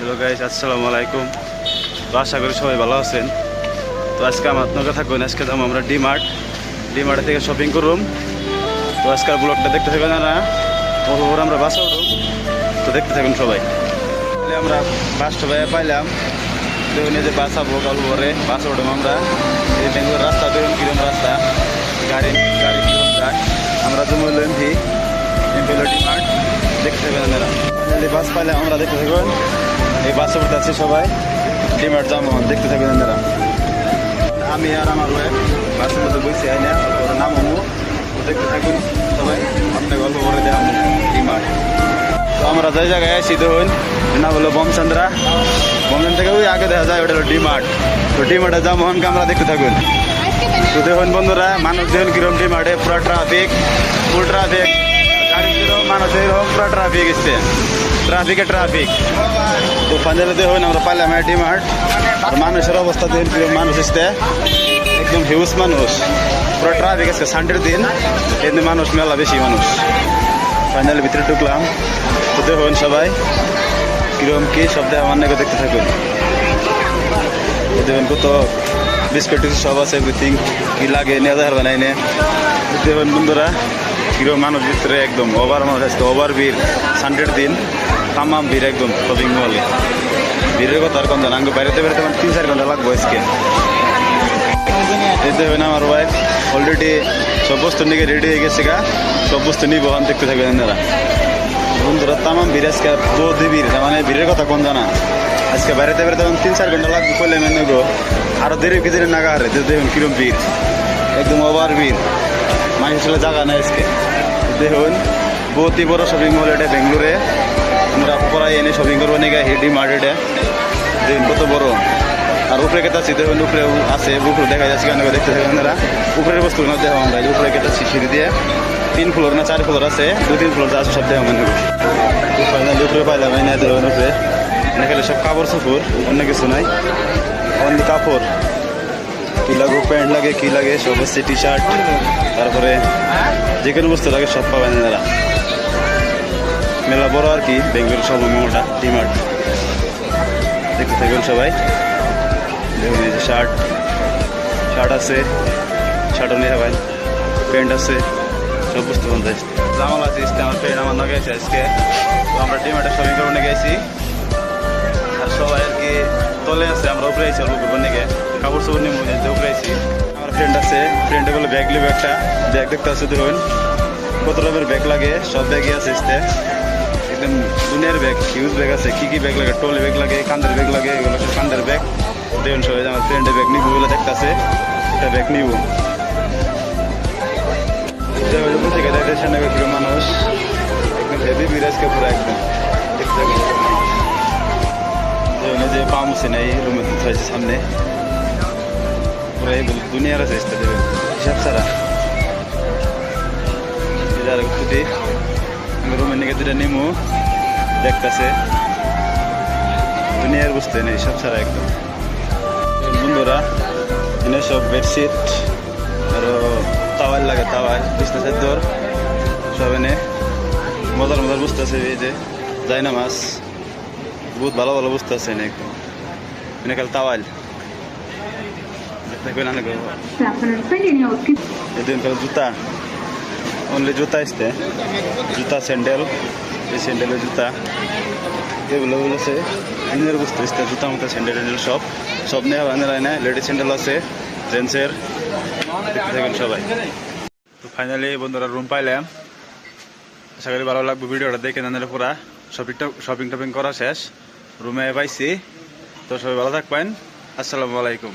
Hello guys, আসসালামু আলাইকুম। তো আশা করি সবাই ভালো আছেন। তো আজকে আমার আপনার থাকবেন, আজকে যাবো আমরা ডিমার্ট থেকে শপিং করুম। তো আজকাল ব্লগটা দেখতে থাকবেন না, ওপর আমরা বাসে উঠুম। তো দেখতে থাকুন সবাই। আমরা বাস সবাই পাইলাম, দেখুন এই যে বাস আবো কাল পরে বাসে উঠুম আমরা। এই বেঙ্গলোর রাস্তা দেখুন কিরম রাস্তা, গাড়ি গাড়ি কিরম যায়। আমরা জমা এমপি ডিমার্ট দেখতে থাকবেন আপনারা। বাস পাইলাম আমরা, দেখতে থাকবেন। এই বাসে উঠতে আছি সবাই, ডিমার্ট যাবো, দেখতে থাকবেন আপনারা। আমি আর আমার ওয়াইফ বাসের মধ্যে বসে আই না, নাম আমু, দেখতে থাকুন সবাই। আপনাকে গল্প করে দেওয়া ডিমার্ট। তো আমরা যে জায়গায় আছি দেখুন, না বললো বমচন্দ্রা, বমচন্দ্র থেকে ওই আগে দেখা যায় ওটা হলো ডিমার্ট। তো ডিমার্টে যাবো আমরা, দেখতে থাকুন। তো দেখুন বন্ধুরা, মানুষ দেখুন কিরম ডিমার্টে, পুরো ট্রাফিক, ফুল ট্রাফিক, গাড়ি কিরম, মানুষ এরকম পুরো ট্রাফিক এসছে, ট্রাফিক। তো ফাইনালি দেখুন আমরা পাইলাম ডিমার্ট। আর মানুষের অবস্থা দেখুন কিরম, মানুষ এসছে একদম হিউজ মানুষ, পুরো ট্রাফিক আছে। সানডের দিন এমনি মানুষ মেলা, বেশি মানুষ। ফাইনালি ভিতরে ঢুকলাম। তো দেখুন সবাই কিরম কি সব দেখা অনেক দেখতে থাকুন। দেখুন কত বিস্কুট সব আছে, এভরিথিং কি লাগে নিয়ে যাওয়ার বানাই নে। দেখুন বন্ধুরা কিরম মানুষ ভিতরে, একদম ওভার মানুষ আসছে, ওভার ভিড়। সানডের দিন তামাম ভিড় একদম শপিং মলে। ভিড়ের কথা আর কম জানা, বাইরেতে বেরোতে 3-4 ঘন্টা লাগবো আজকে। এতে হয় না, আমার ওয়াইফ অলরেডি সব বস্তু নিয়ে রেডি হয়ে গেছে গা, সব বস্তু নিবো, দেখতে থাকবেন আপনারা। বন্ধুরা তামাম ভিড় আজকে, বহুত ভিড়, মানে ভিড়ের কথা কোন জানা। আজকে বাইরেতে বেরোতে 3-4 ঘন্টা লাগবে করলে মেনে গো, আরো দেরি কিছু নাগা হারে। দেখুন কিরম ভিড়, একদম ওভার ভিড়, মানুষ আসলে জায়গা নেই আজকে। দেখুন বহুতই বড় শপিং মল এটা বেঙ্গলোরে। আমরা পড়াই এনে শপিং করবো নাকি হিডি মার্কেটে, দেখুন কত বড়। আর উপরে কেতাছি দেখুন, উপরে আছে, উপরে দেখা যাচ্ছে কেন, দেখতে থাকেন আপনারা। উপরের বস্তু না দেখো আমরা, উপরে কেতাছি সিঁড়ি দিয়ে, 3 ফ্লোর না 4 ফ্লোর আছে, 2-3 ফ্লোর আছে, সব দেখো মানে। উপরে পাইলাম না, দেখুন উপরে এখানে সব কাপড় চোপড়, অন্য কিছু নাই, অনলি কাপড়। কি লাগবে, প্যান্ট লাগে, কি লাগে সব হচ্ছে, টি শার্ট, তারপরে যে কোনো বস্তু লাগে সব পাবেন আপনারা। মেলা বড় আর কি বেঙ্গলোর সব মোটা ডিমার্ট, দেখতে থাকবেন সবাই। দেখুন এই যে শার্ট আছে, শার্টও নিয়ে হবেন, প্যান্ট আছে, সব বস্তু বন্ধ আছে। জামাল আছে, আমার ফ্রেন্ড আমার নগে আছে আজকে। তো আমরা ডিমার্টে শপিং করবো নিয়ে গেছি, আর সবাই আর কি তলে আছে, আমরা উপরে আছি অল্প করবো নিয়ে, কাপড় চোপড় নিয়ে মনে উপরে আছি। আমার ফ্রেন্ড আছে, ফ্রেন্ডে বলে ব্যাগ নেবো একটা, ব্যাগ দেখতে আছে দেখুন কত রকমের ব্যাগ লাগে, সব ব্যাগই আছে একদম দুনিয়ার ব্যাগ, হিউজ ব্যাগ আছে। কি ব্যাগ লাগে, ট্রলি ব্যাগ লাগে, কান্দের ব্যাগ লাগে, এগুলো সব কান্দের ব্যাগ। দেখুন সবাই আমার ফ্রেন্ডের ব্যাগ নিবো বলে দেখতে আছে, একটা ব্যাগ নিব। মানুষ একদম হেভি বিরাজকে পুরো একদম দেখতে থাকুন। যে পাম আছে না এই রুমের হয়েছে সামনে, পুরো দুনিয়ার আছে দেবেন হিসাব ছাড়া। আমি রুমের নিকে দুটা নিমু, দেখতেছে দুনিয়ার বুঝতে নেই সব ছাড়া একদম। বন্ধুরা এনে সব বেডশিট, আরো তাওয়াল লাগে, তাওয়াল, বিছনা চাদর সব এনে মজার বুঝতে আছে। এই যে যাই না মাছ, বহুত ভালো ভালো বুঝতে আছে এনে একদম, এনে কাল তাওয়াল দেখবেন অনেক। এদিন কাল জুতা, অনলি জুতা আসতে, জুতা স্যান্ডেল, এই স্যান্ডেলের জুতা এগুলো আছে নিজের বুঝতে আসতে, জুতা মতো স্যান্ডেল সব নেওয়া বান্ধা না। লেডিস স্যান্ডেল আছে, জেন্টসের, দেখবেন সবাই। তো ফাইনালি বন্ধুরা রুম পাইলাম, আশা করি ভালো লাগবে ভিডিওটা দেখে। জানালে পুরা শপিং টপিং করা শেষ, রুমে পাইছি। তো সবাই ভালো থাকবেন, আসসালামু আলাইকুম।